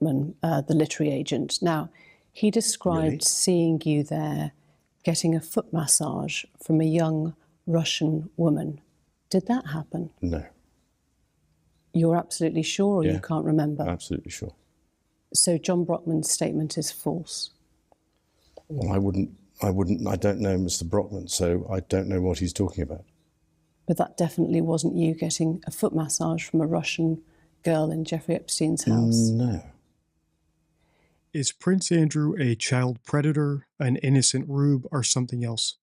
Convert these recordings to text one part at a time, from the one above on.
the literary agent. Now, he described Really? seeing you there getting a foot massage from a young Russian woman. Did that happen? No. You're absolutely sure, or Yeah, you can't remember? Absolutely sure. So John Brockman's statement is false. Well, I don't know Mr. Brockman, so I don't know what he's talking about. But that definitely wasn't you getting a foot massage from a Russian girl in Jeffrey Epstein's house. No. Is Prince Andrew a child predator, an innocent rube, or something else?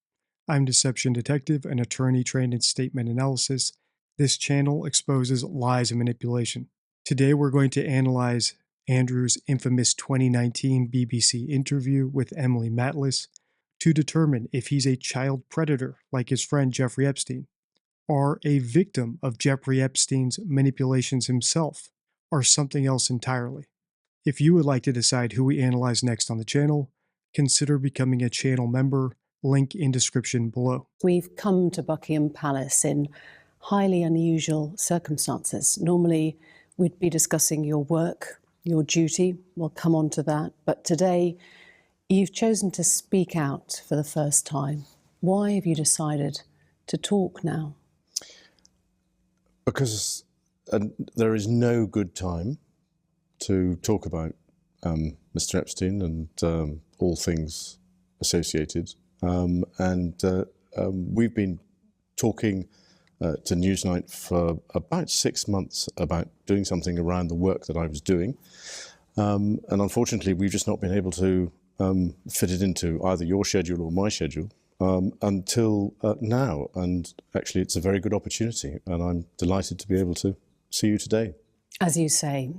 I'm deception detective, an attorney trained in statement analysis. This channel exposes lies and manipulation. Today we're going to analyze Andrew's infamous 2019 BBC interview with Emily Matlis to determine if he's a child predator like his friend Jeffrey Epstein, or a victim of Jeffrey Epstein's manipulations himself, or something else entirely. If you would like to decide who we analyze next on the channel, consider becoming a channel member, link in description below. We've come to Buckingham Palace in highly unusual circumstances. Normally, we'd be discussing your work, your duty. We'll come on to that. But today, you've chosen to speak out for the first time. Why have you decided to talk now? Because there is no good time to talk about Mr. Epstein and all things associated. We've been talking to Newsnight for about 6 months about doing something around the work that I was doing. And unfortunately, we've just not been able to fit it into either your schedule or my schedule until now. And actually, it's a very good opportunity. And I'm delighted to be able to see you today. As you say,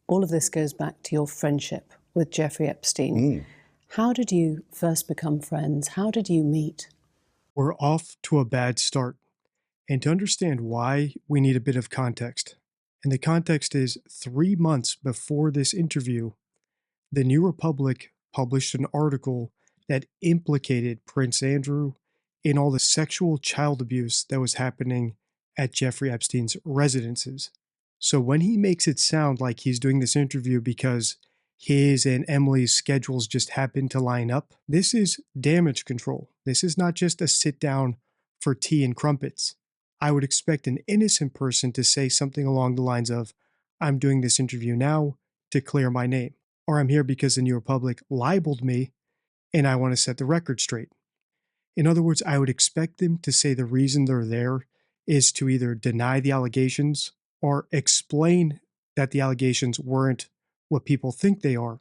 all of this goes back to your friendship with Jeffrey Epstein. How did you first become friends? How did you meet? We're off to a bad start. And to understand why, we need a bit of context. And the context is 3 months before this interview, the New Republic published an article that implicated Prince Andrew in all the sexual child abuse that was happening at Jeffrey Epstein's residences. So when he makes it sound like he's doing this interview because his and Emily's schedules just happen to line up, this is damage control. This is not just a sit down for tea and crumpets. I would expect an innocent person to say something along the lines of, I'm doing this interview now to clear my name, or I'm here because the New Republic libeled me and I want to set the record straight. In other words, I would expect them to say the reason they're there is to either deny the allegations or explain that the allegations weren't what people think they are,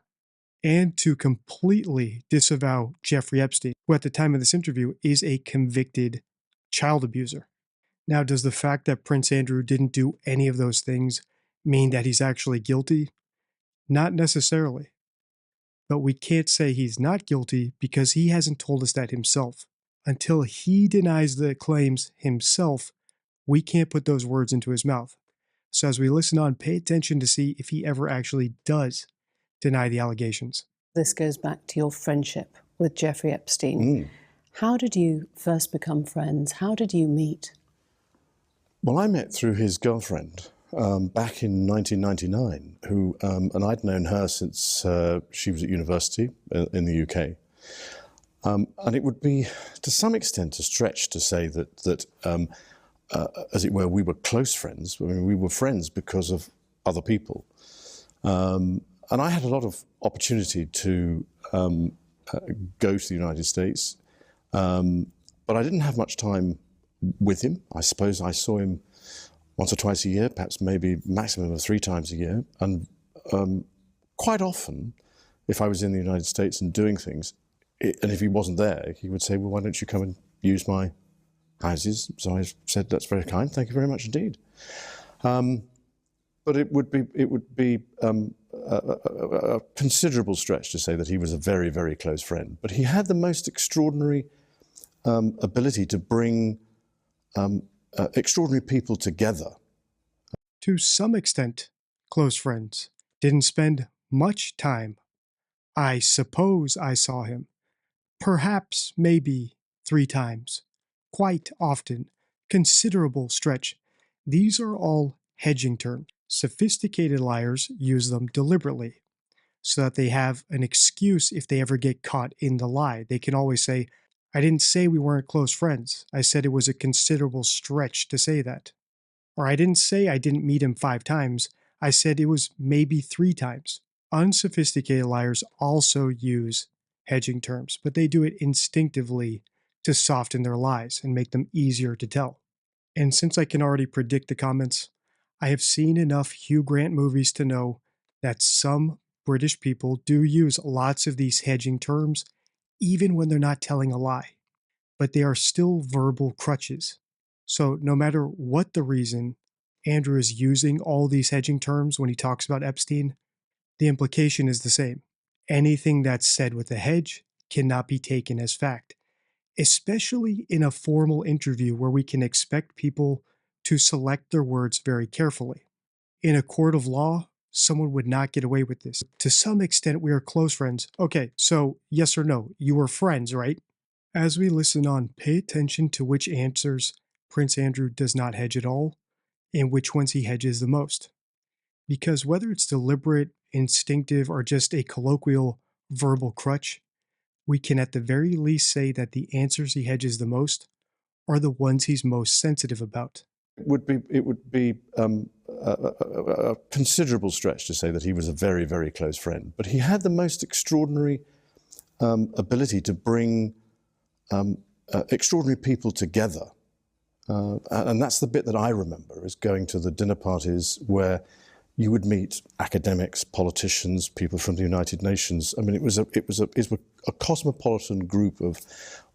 and to completely disavow Jeffrey Epstein, who at the time of this interview is a convicted child abuser. Now, does the fact that Prince Andrew didn't do any of those things mean that he's actually guilty? Not necessarily. But we can't say he's not guilty because he hasn't told us that himself. Until he denies the claims himself, we can't put those words into his mouth. So as we listen on, pay attention to see if he ever actually does deny the allegations. This goes back to your friendship with Jeffrey Epstein. How did you first become friends? How did you meet? Well, I met through his girlfriend back in 1999, and I'd known her since she was at university in the UK. And it would be, to some extent, a stretch to say that as it were, we were close friends. I mean, we were friends because of other people. And I had a lot of opportunity to go to the United States, but I didn't have much time with him. I suppose I saw him once or twice a year, perhaps maybe maximum of 3 times a year. And quite often, if I was in the United States and doing things, and if he wasn't there, he would say, well, why don't you come and use my houses? So I said, that's very kind, thank you very much indeed. But it would be a considerable stretch to say that he was a very, very close friend. But he had the most extraordinary ability to bring extraordinary people together. To some extent, close friends. Didn't spend much time. I suppose I saw him. Perhaps, maybe 3 times. Quite often. Considerable stretch. These are all hedging terms. Sophisticated liars use them deliberately. so that they have an excuse if they ever get caught in the lie. They can always say, I didn't say we weren't close friends. I said it was a considerable stretch to say that. Or I didn't say I didn't meet him 5 times. I said it was maybe 3 times. Unsophisticated liars also use hedging terms, but they do it instinctively to soften their lies and make them easier to tell. And since I can already predict the comments, I have seen enough Hugh Grant movies to know that some British people do use lots of these hedging terms, even when they're not telling a lie. But they are still verbal crutches. So no matter what the reason, Andrew is using all these hedging terms when he talks about Epstein, the implication is the same. Anything that's said with a hedge cannot be taken as fact, especially in a formal interview where we can expect people to select their words very carefully. In a court of law, someone would not get away with this. To some extent, we are close friends. Okay, so yes or no, you were friends, right? As we listen on, pay attention to which answers Prince Andrew does not hedge at all and which ones he hedges the most. Because whether it's deliberate, instinctive, or just a colloquial verbal crutch, we can at the very least say that the answers he hedges the most are the ones he's most sensitive about. It would be a considerable stretch to say that he was a very, very close friend, but he had the most extraordinary ability to bring extraordinary people together. And that's the bit that I remember, is going to the dinner parties where you would meet academics, politicians, people from the United Nations. I mean, it was a cosmopolitan group of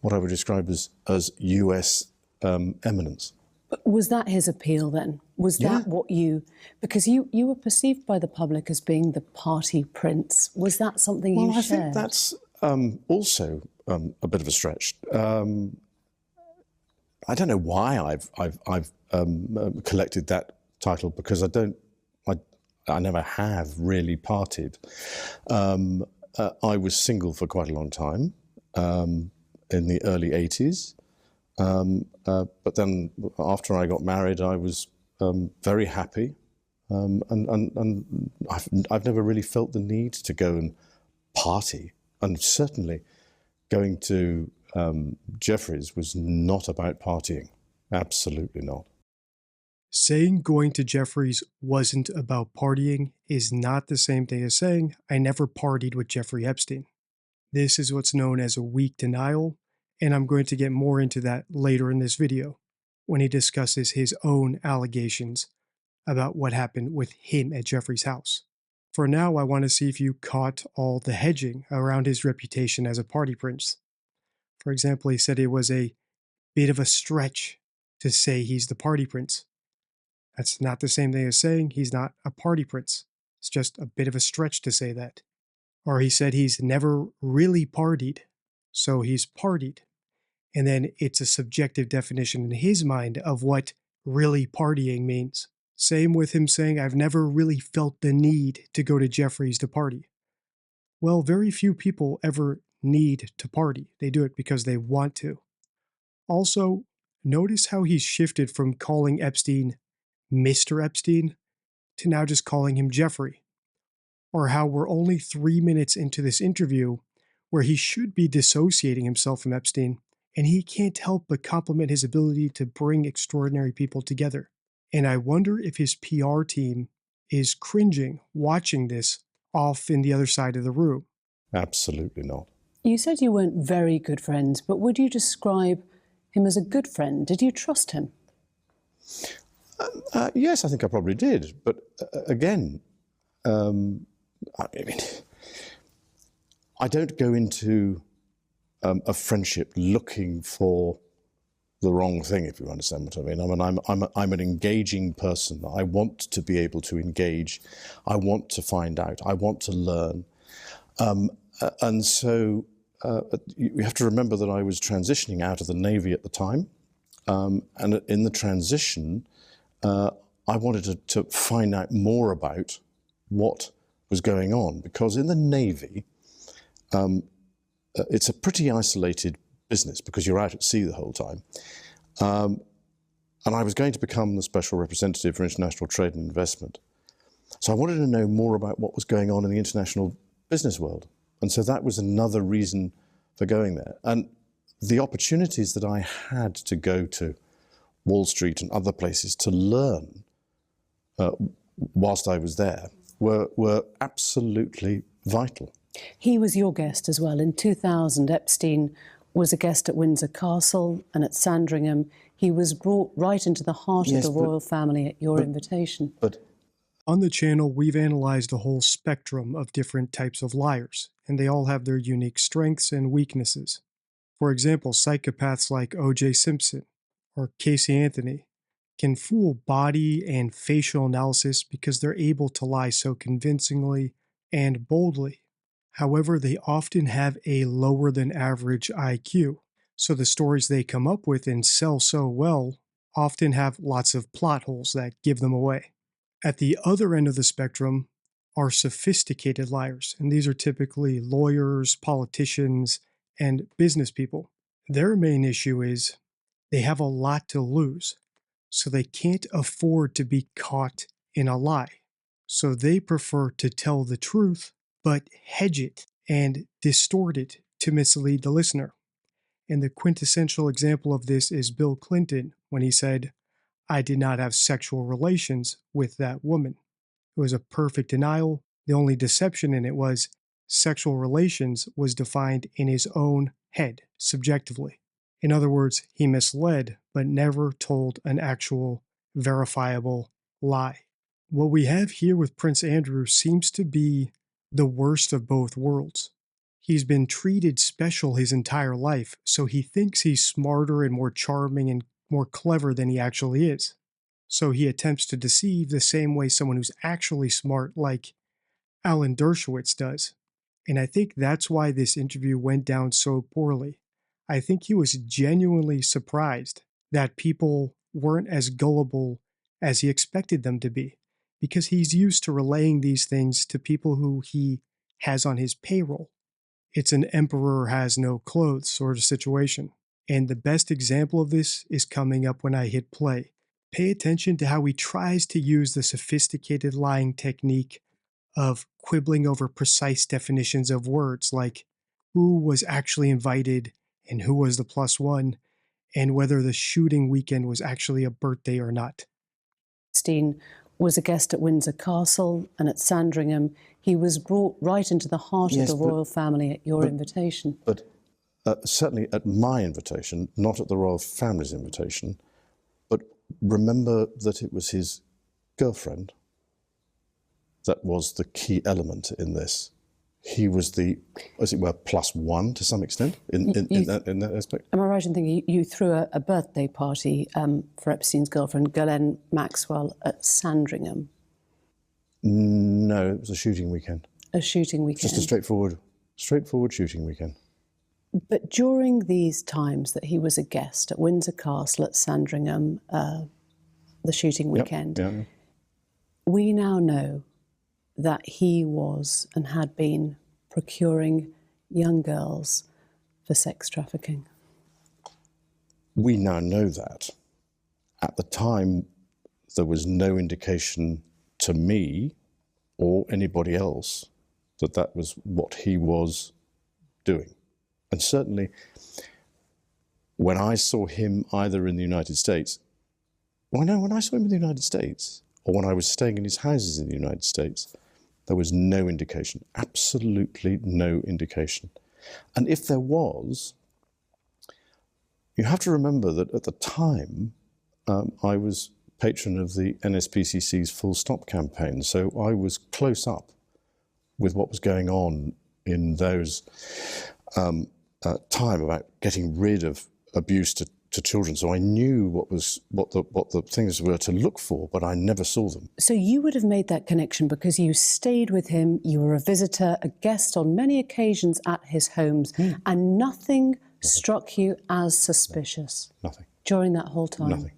what I would describe as US eminence. But was that his appeal then? Was that what because you were perceived by the public as being the party prince. Was that something you shared? Well, I think that's also a bit of a stretch. I don't know why I've collected that title, because I never have really partied. I was single for quite a long time in the early 80s. But then after I got married, I was very happy. And I've never really felt the need to go and party. And certainly going to Jeffrey's was not about partying. Absolutely not. Saying going to Jeffrey's wasn't about partying is not the same thing as saying I never partied with Jeffrey Epstein. This is what's known as a weak denial, and I'm going to get more into that later in this video when he discusses his own allegations about what happened with him at Jeffrey's house. For now, I want to see if you caught all the hedging around his reputation as a party prince. For example, he said it was a bit of a stretch to say he's the party prince. That's not the same thing as saying he's not a party prince. It's just a bit of a stretch to say that. Or he said he's never really partied, so he's partied. And then it's a subjective definition in his mind of what really partying means. Same with him saying, I've never really felt the need to go to Jeffrey's to party. Well, very few people ever need to party. They do it because they want to. Also, notice how he's shifted from calling Epstein Mr. Epstein to now just calling him Jeffrey. Or how we're only 3 minutes into this interview where he should be dissociating himself from Epstein, and he can't help but compliment his ability to bring extraordinary people together. And I wonder if his PR team is cringing watching this off in the other side of the room. Absolutely not. You said you weren't very good friends, but would you describe him as a good friend? Did you trust him? Yes, I think I probably did. But again, I mean, I don't go into a friendship looking for the wrong thing, if you understand what I mean. I'm an engaging person. I want to be able to engage. I want to find out. I want to learn. And so you have to remember that I was transitioning out of the Navy at the time. And in the transition, I wanted to find out more about what was going on, because in the Navy, it's a pretty isolated business because you're out at sea the whole time. And I was going to become the Special Representative for International Trade and Investment. So I wanted to know more about what was going on in the international business world. And so that was another reason for going there. And the opportunities that I had to go to Wall Street and other places to learn whilst I was there were absolutely vital. He was your guest as well. In 2000, Epstein was a guest at Windsor Castle and at Sandringham. He was brought right into the heart of the royal family at your invitation. But on the channel, we've analyzed a whole spectrum of different types of liars, and they all have their unique strengths and weaknesses. For example, psychopaths like O.J. Simpson or Casey Anthony can fool body and facial analysis because they're able to lie so convincingly and boldly. However, they often have a lower than average IQ, so the stories they come up with and sell so well often have lots of plot holes that give them away. At the other end of the spectrum are sophisticated liars, and these are typically lawyers, politicians, and business people. Their main issue is they have a lot to lose, so they can't afford to be caught in a lie. So they prefer to tell the truth, but hedge it and distort it to mislead the listener. And the quintessential example of this is Bill Clinton when he said, "I did not have sexual relations with that woman." It was a perfect denial. The only deception in it was sexual relations was defined in his own head, subjectively. In other words, he misled, but never told an actual, verifiable lie. What we have here with Prince Andrew seems to be the worst of both worlds. He's been treated special his entire life, so he thinks he's smarter and more charming and more clever than he actually is. So he attempts to deceive the same way someone who's actually smart, like Alan Dershowitz, does. And I think that's why this interview went down so poorly. I think he was genuinely surprised that people weren't as gullible as he expected them to be, because he's used to relaying these things to people who he has on his payroll. It's an emperor has no clothes sort of situation. And the best example of this is coming up when I hit play. Pay attention to how he tries to use the sophisticated lying technique of quibbling over precise definitions of words, like who was actually invited and who was the plus one, and whether the shooting weekend was actually a birthday or not. Epstein was a guest at Windsor Castle and at Sandringham. He was brought right into the heart of the royal family at your invitation. But certainly at my invitation, not at the royal family's invitation. But remember that it was his girlfriend that was the key element in this. He was the, as it were, plus one to some extent in that aspect. Am I right in thinking you threw a birthday party for Epstein's girlfriend, Ghislaine Maxwell, at Sandringham? No, it was a shooting weekend. A shooting weekend. Just a straightforward shooting weekend. But during these times that he was a guest at Windsor Castle, at Sandringham, the shooting weekend, we now know that he was and had been procuring young girls for sex trafficking. We now know that. At the time, there was no indication to me or anybody else that that was what he was doing. And certainly, when I saw him either in the United States, when I saw him in the United States, or when I was staying in his houses in the United States, there was no indication, absolutely no indication. And if there was, you have to remember that at the time, I was patron of the NSPCC's Full Stop campaign, so I was close up with what was going on in those time about getting rid of abuse to children. So I knew what the things were to look for, but I never saw them. So you would have made that connection because you stayed with him, you were a visitor, a guest on many occasions at his homes, and nothing struck you as suspicious? Nothing. During that whole time? Nothing.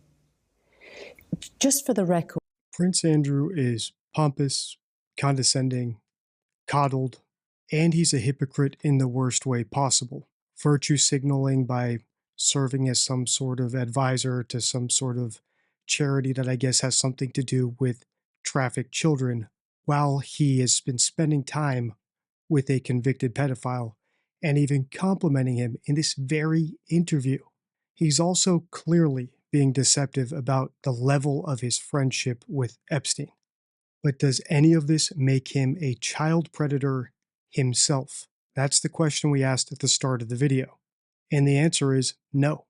Just for the record. Prince Andrew is pompous, condescending, coddled, and he's a hypocrite in the worst way possible. Virtue signaling by serving as some sort of advisor to some sort of charity that I guess has something to do with trafficked children, while he has been spending time with a convicted pedophile and even complimenting him in this very interview. He's also clearly being deceptive about the level of his friendship with Epstein. But does any of this make him a child predator himself? That's the question we asked at the start of the video. And the answer is no.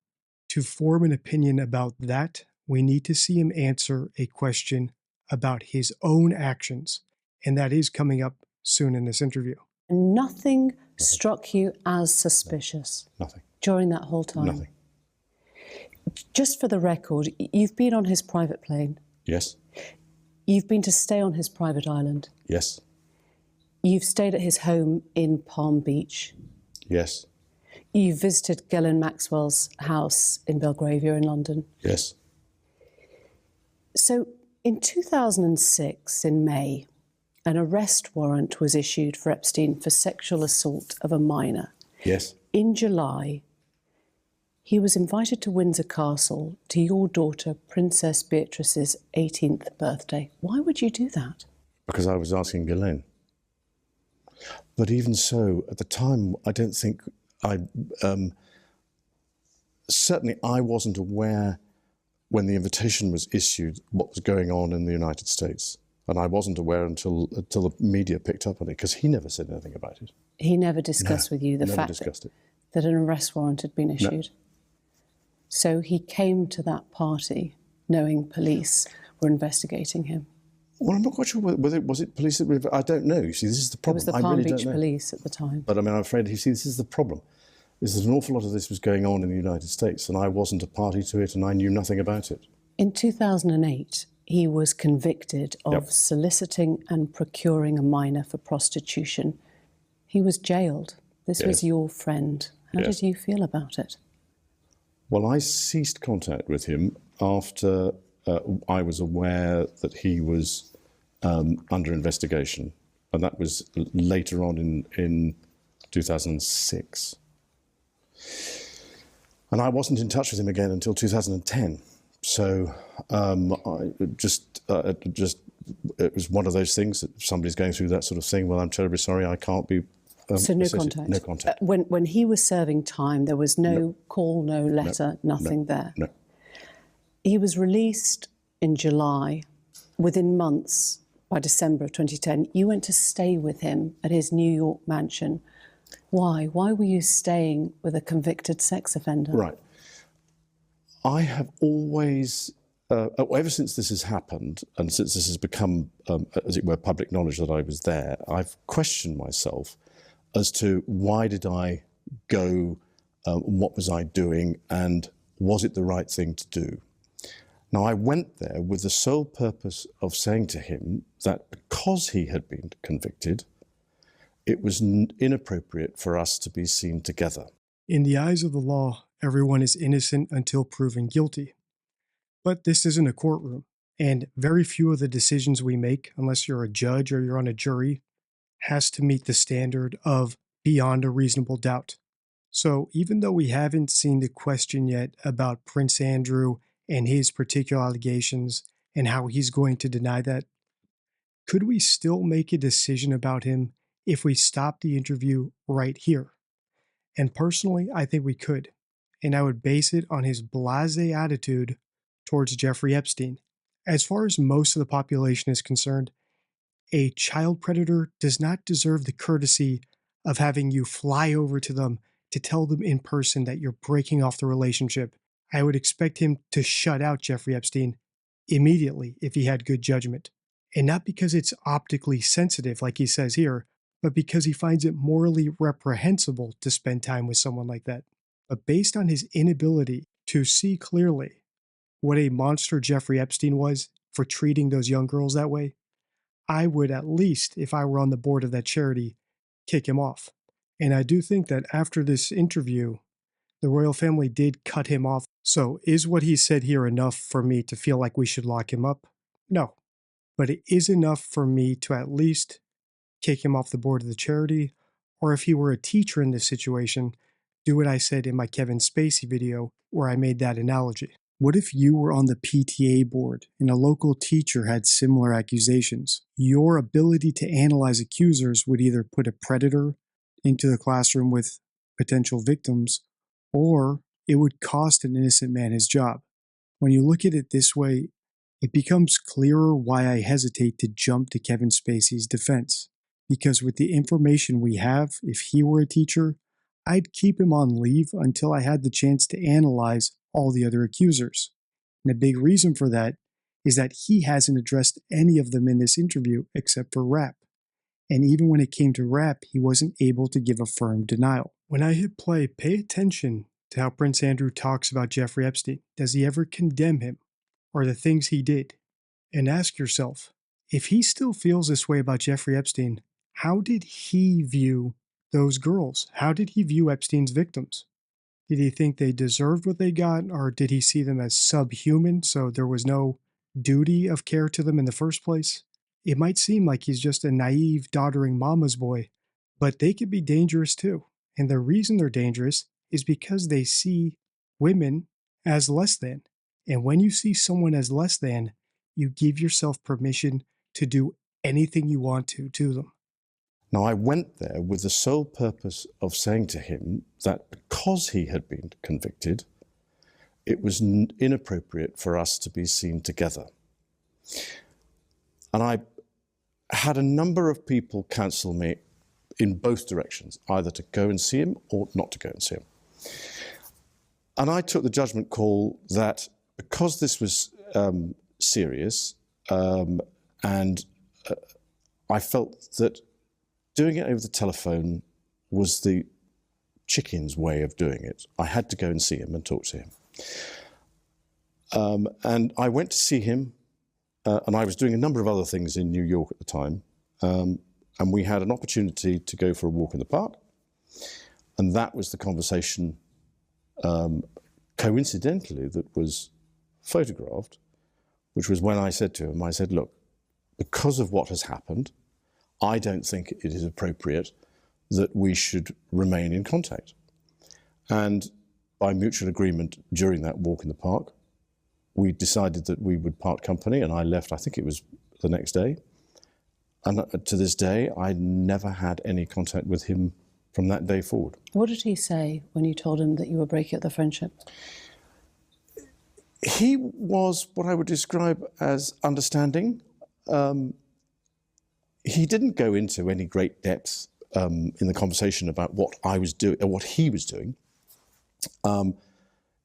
To form an opinion about that, we need to see him answer a question about his own actions. And that is coming up soon in this interview. Nothing struck you as suspicious? Nothing. During that whole time? Nothing. Just for the record, you've been on his private plane. Yes. You've been to stay on his private island. Yes. You've stayed at his home in Palm Beach. Yes. You've visited Ghislaine Maxwell's house in Belgravia in London. Yes. So in 2006, in May, an arrest warrant was issued for Epstein for sexual assault of a minor. Yes. In July, he was invited to Windsor Castle to your daughter, Princess Beatrice's 18th birthday. Why would you do that? Because I was asking Ghislaine. But even so, at the time, I don't think certainly I wasn't aware when the invitation was issued what was going on in the United States. And I wasn't aware until the media picked up on it, because he never said anything about it. He never discussed with you the fact that an arrest warrant had been issued? No. So he came to that party knowing police were investigating him? Well, I'm not quite sure whether was it police that I don't know. You see, this is the problem. It was the Palm Beach police at the time. But I mean, I'm afraid, you see, this is the problem. Is that an awful lot of this was going on in the United States, and I wasn't a party to it, and I knew nothing about it. In 2008, he was convicted of soliciting and procuring a minor for prostitution. He was jailed. This was your friend. How did you feel about it? Well, I ceased contact with him after I was aware that he was under investigation, and that was later on in 2006. And I wasn't in touch with him again until 2010. So it was one of those things that if somebody's going through that sort of thing, well, I'm terribly sorry, I can't be. So no contact? No contact. When he was serving time, there was no call, no letter, nothing there? No. He was released in July. Within months, by December of 2010, you went to stay with him at his New York mansion. Why? Why were you staying with a convicted sex offender? Right. I have always, ever since this has happened, and since this has become, as it were, public knowledge that I was there, I've questioned myself as to why did I go, what was I doing, and was it the right thing to do? Now, I went there with the sole purpose of saying to him that because he had been convicted, it was inappropriate for us to be seen together. In the eyes of the law, everyone is innocent until proven guilty. But this isn't a courtroom, and very few of the decisions we make, unless you're a judge or you're on a jury, has to meet the standard of beyond a reasonable doubt. So even though we haven't seen the question yet about Prince Andrew and his particular allegations and how he's going to deny that, could we still make a decision about him if we stop the interview right here? And personally, I think we could. And I would base it on his blasé attitude towards Jeffrey Epstein. As far as most of the population is concerned, a child predator does not deserve the courtesy of having you fly over to them to tell them in person that you're breaking off the relationship. I would expect him to shut out Jeffrey Epstein immediately if he had good judgment. And not because it's optically sensitive, like he says here, but because he finds it morally reprehensible to spend time with someone like that. But based on his inability to see clearly what a monster Jeffrey Epstein was for treating those young girls that way, I would at least, if I were on the board of that charity, kick him off. And I do think that after this interview, the royal family did cut him off. So is what he said here enough for me to feel like we should lock him up? No. But it is enough for me to at least kick him off the board of the charity, or if he were a teacher in this situation, do what I said in my Kevin Spacey video where I made that analogy. What if you were on the PTA board and a local teacher had similar accusations? Your ability to analyze accusers would either put a predator into the classroom with potential victims, or it would cost an innocent man his job. When you look at it this way, it becomes clearer why I hesitate to jump to Kevin Spacey's defense. Because with the information we have, if he were a teacher, I'd keep him on leave until I had the chance to analyze all the other accusers. And a big reason for that is that he hasn't addressed any of them in this interview except for Rapp. And even when it came to Rapp, he wasn't able to give a firm denial. When I hit play, pay attention to how Prince Andrew talks about Jeffrey Epstein. Does he ever condemn him or the things he did? And ask yourself, if he still feels this way about Jeffrey Epstein, how did he view those girls? How did he view Epstein's victims? Did he think they deserved what they got, or did he see them as subhuman, so there was no duty of care to them in the first place? It might seem like he's just a naive, doddering mama's boy, but they could be dangerous too. And the reason they're dangerous is because they see women as less than. And when you see someone as less than, you give yourself permission to do anything you want to them. Now, I went there with the sole purpose of saying to him that because he had been convicted, it was inappropriate for us to be seen together. And I had a number of people counsel me in both directions, either to go and see him or not to go and see him. And I took the judgment call that because this was serious, and I felt that doing it over the telephone was the chicken's way of doing it. I had to go and see him and talk to him. And I went to see him, and I was doing a number of other things in New York at the time, and we had an opportunity to go for a walk in the park, and that was the conversation, coincidentally, that was photographed, which was when I said to him, I said, look, because of what has happened, I don't think it is appropriate that we should remain in contact. And by mutual agreement during that walk in the park, we decided that we would part company, and I left, I think it was the next day. And to this day, I never had any contact with him from that day forward. What did he say when you told him that you were breaking up the friendship? He was what I would describe as understanding. He didn't go into any great depth in the conversation about what I was doing or what he was doing,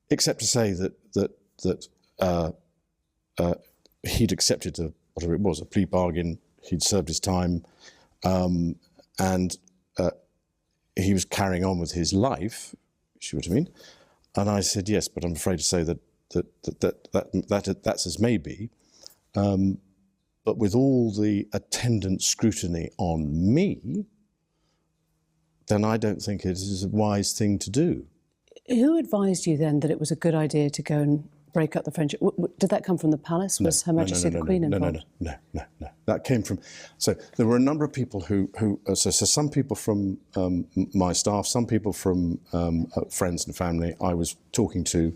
except to say that he'd accepted whatever it was, a plea bargain. He'd served his time, and he was carrying on with his life. See what I mean? And I said yes, but I'm afraid to say that's as may be. But with all the attendant scrutiny on me, then I don't think it is a wise thing to do. Who advised you then that it was a good idea to go and break up the friendship? Did that come from the palace? Was Her Majesty the Queen involved? No. That came from... So there were a number of people who so some people from my staff, some people from friends and family I was talking to,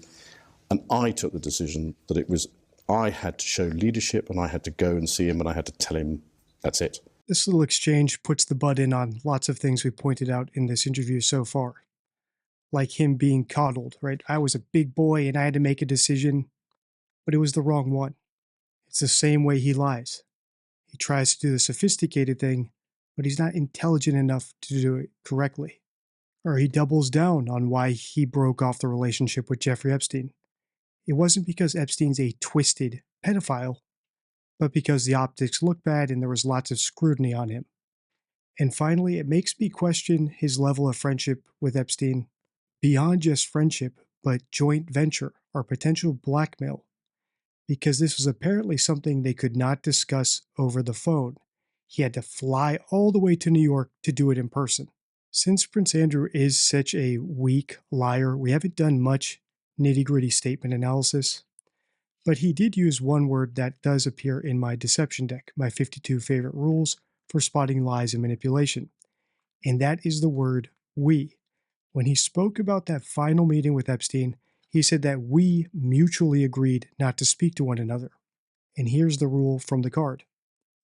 and I took the decision that it was... I had to show leadership, and I had to go and see him, and I had to tell him, that's it. This little exchange puts the butt in on lots of things we pointed out in this interview so far. Like him being coddled, right? I was a big boy and I had to make a decision, but it was the wrong one. It's the same way he lies. He tries to do the sophisticated thing, but he's not intelligent enough to do it correctly. Or he doubles down on why he broke off the relationship with Jeffrey Epstein. It wasn't because Epstein's a twisted pedophile, but because the optics looked bad and there was lots of scrutiny on him. And finally, it makes me question his level of friendship with Epstein beyond just friendship, but joint venture or potential blackmail, because this was apparently something they could not discuss over the phone. He had to fly all the way to New York to do it in person. Since Prince Andrew is such a weak liar, we haven't done much nitty-gritty statement analysis, but he did use one word that does appear in my deception deck, my 52 favorite rules for spotting lies and manipulation, and that is the word we. When he spoke about that final meeting with Epstein, He said that we mutually agreed not to speak to one another. And here's the rule from the card.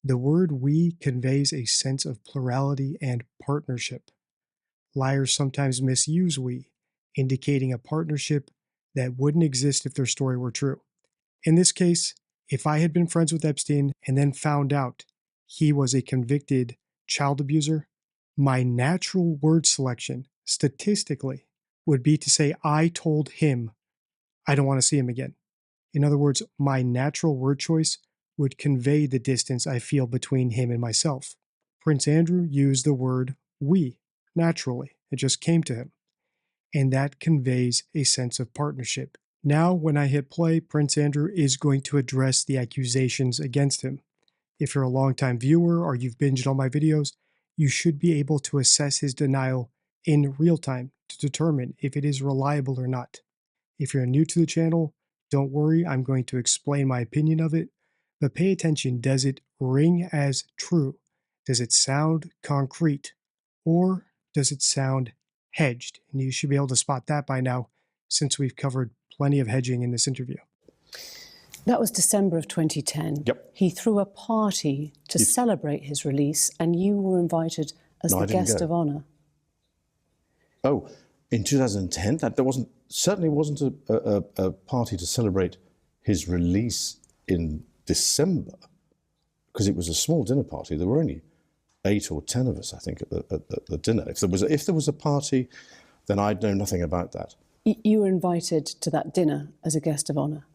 The word we conveys a sense of plurality and partnership. Liars sometimes misuse we, indicating a partnership that wouldn't exist if their story were true. In this case, if I had been friends with Epstein and then found out he was a convicted child abuser, my natural word selection, statistically, would be to say I told him I don't want to see him again. In other words, my natural word choice would convey the distance I feel between him and myself. Prince Andrew used the word we naturally. It just came to him. And that conveys a sense of partnership. Now, when I hit play, Prince Andrew is going to address the accusations against him. If you're a longtime viewer or you've binged all my videos, you should be able to assess his denial in real time to determine if it is reliable or not. If you're new to the channel, don't worry, I'm going to explain my opinion of it, but pay attention. Does it ring as true? Does it sound concrete? Or does it sound hedged? And you should be able to spot that by now, since we've covered plenty of hedging in this interview. That was December of 2010. Yep. He threw a party to celebrate his release, and you were invited as the guest of honor. Oh, in 2010, there certainly wasn't a party to celebrate his release in December, because it was a small dinner party. There were only 8 or 10 of us, I think, at the dinner. If there was a party, then I'd know nothing about that. You were invited to that dinner as a guest of honor.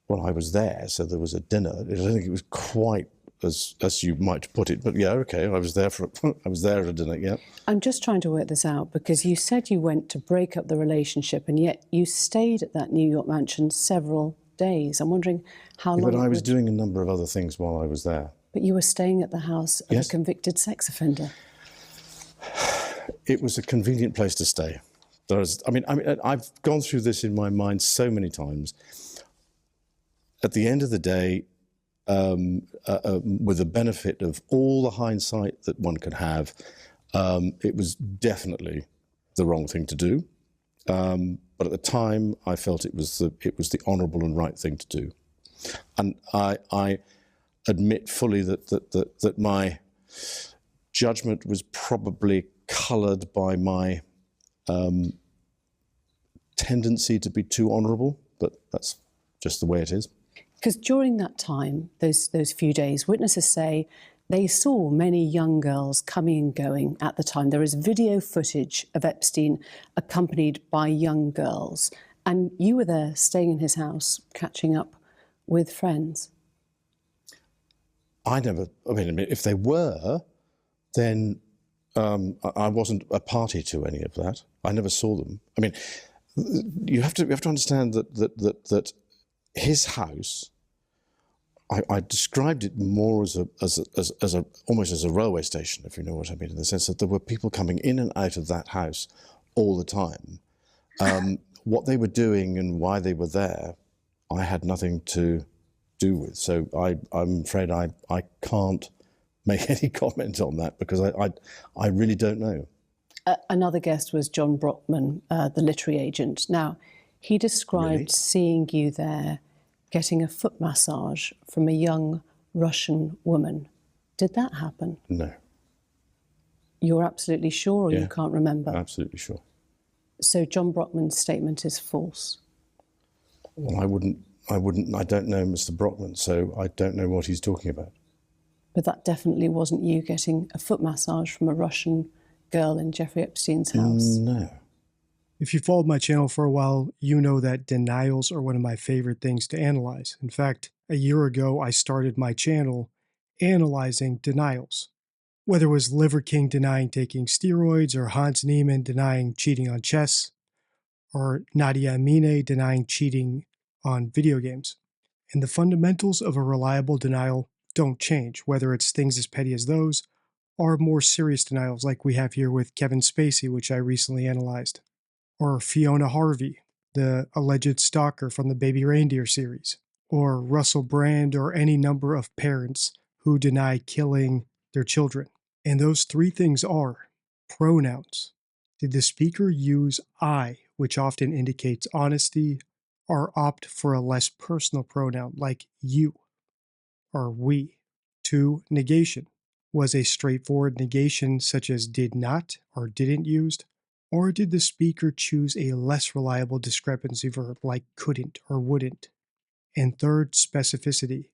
Well, I was there, so there was a dinner. I don't think it was quite as you might put it, but yeah, okay. I was there at a dinner. Yeah. I'm just trying to work this out, because you said you went to break up the relationship, and yet you stayed at that New York mansion several days. I'm wondering how long. But I was doing a number of other things while I was there. But you were staying at the house of a convicted sex offender. It was a convenient place to stay. I've gone through this in my mind so many times. At the end of the day, with the benefit of all the hindsight that one could have, it was definitely the wrong thing to do. But at the time, I felt it was the honourable and right thing to do. And I admit fully that my judgment was probably coloured by my tendency to be too honourable, but that's just the way it is. Because during that time, those few days, witnesses say they saw many young girls coming and going at the time. There is video footage of Epstein accompanied by young girls, and you were there staying in his house, catching up with friends. If they were, then I wasn't a party to any of that. I never saw them. I mean, you have to understand that his house, I described it more as almost as a railway station, if you know what I mean, in the sense that there were people coming in and out of that house all the time. What they were doing and why they were there, I had nothing to do with. So I'm afraid I can't make any comment on that, because I really don't know. Another guest was John Brockman, the literary agent. Now, he described seeing you there getting a foot massage from a young Russian woman. Did that happen? No. You're absolutely sure, or you can't remember? Absolutely sure. So John Brockman's statement is false? Well, I don't know Mr. Brockman, so I don't know what he's talking about. But that definitely wasn't you getting a foot massage from a Russian girl in Jeffrey Epstein's house? No. If you followed my channel for a while, you know that denials are one of my favorite things to analyze. In fact, a year ago, I started my channel analyzing denials. Whether it was Liver King denying taking steroids, or Hans Niemann denying cheating on chess, or Nadia Amine denying cheating on video games. And the fundamentals of a reliable denial don't change, whether it's things as petty as those, or more serious denials like we have here with Kevin Spacey, which I recently analyzed. Or Fiona Harvey, the alleged stalker from the Baby Reindeer series, or Russell Brand, or any number of parents who deny killing their children. And those three things are pronouns. Did the speaker use I which often indicates honesty, or opt for a less personal pronoun like you or we. 2. Negation was a straightforward negation such as did not or didn't used, or did the speaker choose a less reliable discrepancy verb like couldn't or wouldn't? And 3rd, specificity.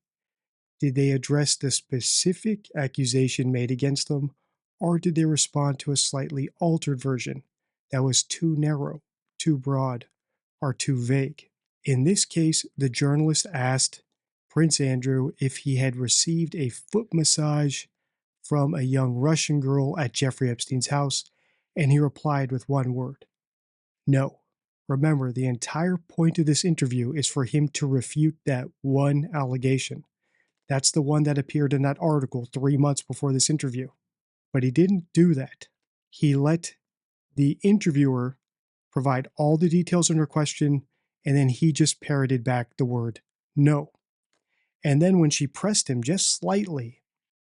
Did they address the specific accusation made against them, or did they respond to a slightly altered version that was too narrow, too broad, or too vague? In this case, the journalist asked Prince Andrew if he had received a foot massage from a young Russian girl at Jeffrey Epstein's house, and he replied with one word: no. Remember, the entire point of this interview is for him to refute that one allegation. That's the one that appeared in that article 3 months before this interview. But he didn't do that. He let the interviewer provide all the details in her question, and then he just parroted back the word no. And then when she pressed him just slightly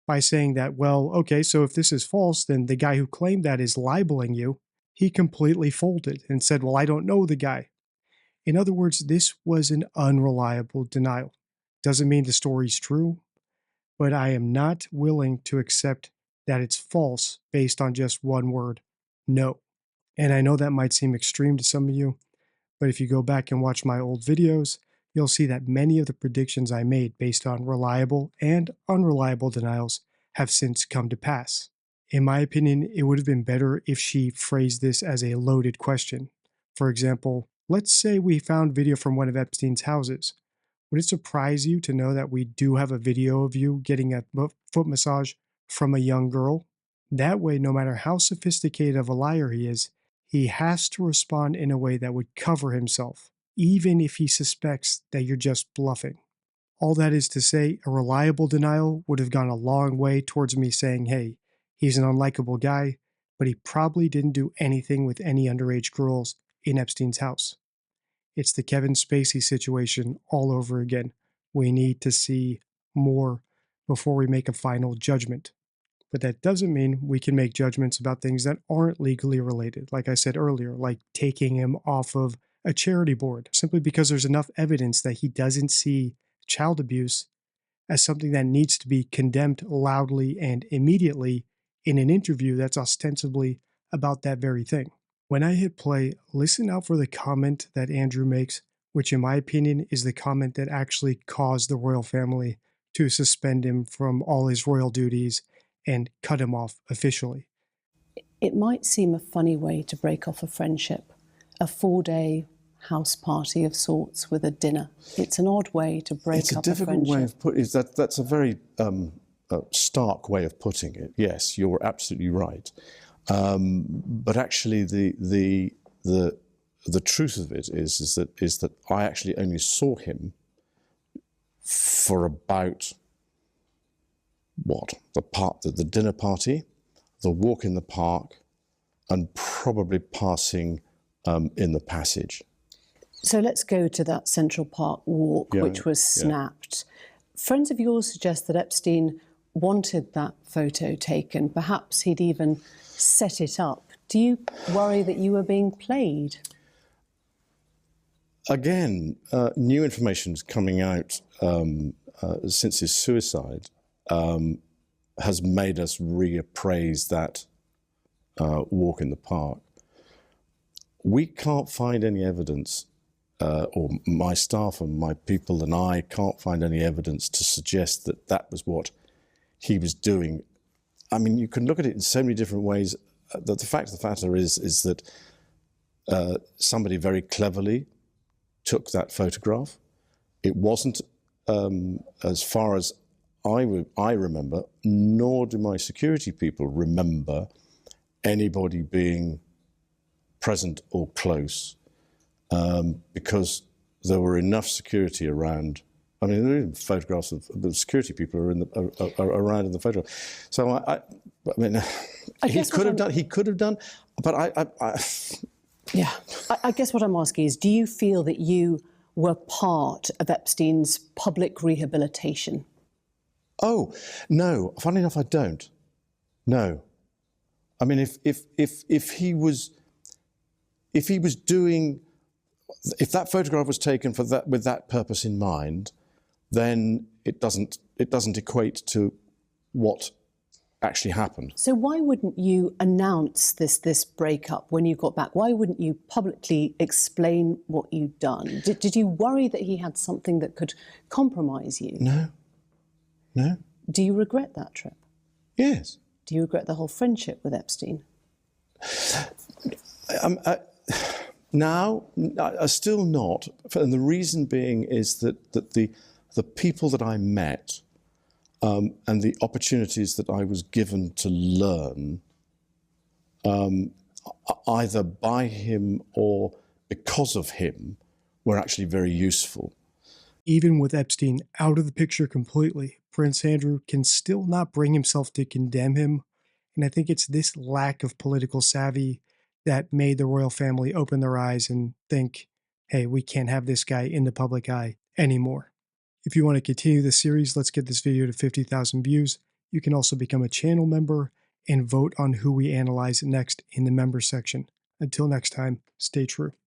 by saying that, well, okay, so if this is false, then the guy who claimed that is libeling you, he completely folded and said, well, I don't know the guy. In other words, this was an unreliable denial. Doesn't mean the story's true, but I am not willing to accept that it's false based on just one word, no. And I know that might seem extreme to some of you, but if you go back and watch my old videos, you'll see that many of the predictions I made based on reliable and unreliable denials have since come to pass. In my opinion, it would have been better if she phrased this as a loaded question. For example, let's say we found video from one of Epstein's houses. Would it surprise you to know that we do have a video of you getting a foot massage from a young girl? That way, no matter how sophisticated of a liar he is, he has to respond in a way that would cover himself, even if he suspects that you're just bluffing. All that is to say, a reliable denial would have gone a long way towards me saying, hey, he's an unlikable guy, but he probably didn't do anything with any underage girls in Epstein's house. It's the Kevin Spacey situation all over again. We need to see more before we make a final judgment. But that doesn't mean we can make judgments about things that aren't legally related, like I said earlier, like taking him off of a charity board, simply because there's enough evidence that he doesn't see child abuse as something that needs to be condemned loudly and immediately in an interview that's ostensibly about that very thing. When I hit play, listen out for the comment that Andrew makes, which in my opinion is the comment that actually caused the royal family to suspend him from all his royal duties and cut him off officially. It might seem a funny way to break off a friendship, a 4-day house party of sorts with a dinner. It's an odd way to break up a friendship. It's a difficult way of putting it. That's a very stark way of putting it. Yes, you're absolutely right. But actually, the truth of it is that I actually only saw him for about the dinner party, the walk in the park, and probably passing in the passage. So let's go to that Central Park walk, which was snapped. Friends of yours suggest that Epstein wanted that photo taken. Perhaps he'd even set it up. Do you worry that you were being played? Again, new information is coming out since his suicide. Has made us reappraise that walk in the park. We can't find any evidence, or my staff and my people and I can't find any evidence to suggest that that was what he was doing. I mean, you can look at it in so many different ways. The fact of the matter is that somebody very cleverly took that photograph. It wasn't, as far as I remember, nor do my security people remember anybody being present or close, because there were enough security around. I mean, there are even photographs of the security people are around in the photograph. So I mean, he could have done, but Yeah, I guess what I'm asking is, do you feel that you were part of Epstein's public rehabilitation? Oh, no. Funny enough, I don't. No. I mean, if if he was doing, if that photograph was taken for that with that purpose in mind, then it doesn't equate to what actually happened. So why wouldn't you announce this breakup when you got back? Why wouldn't you publicly explain what you'd done? Did you worry that he had something that could compromise you? No. No. Do you regret that trip? Yes. Do you regret the whole friendship with Epstein? Now, still not. And the reason being is that the people that I met and the opportunities that I was given to learn, either by him or because of him, were actually very useful. Even with Epstein out of the picture completely, Prince Andrew can still not bring himself to condemn him. And I think it's this lack of political savvy that made the royal family open their eyes and think, hey, we can't have this guy in the public eye anymore. If you want to continue this series, let's get this video to 50,000 views. You can also become a channel member and vote on who we analyze next in the member section. Until next time, stay true.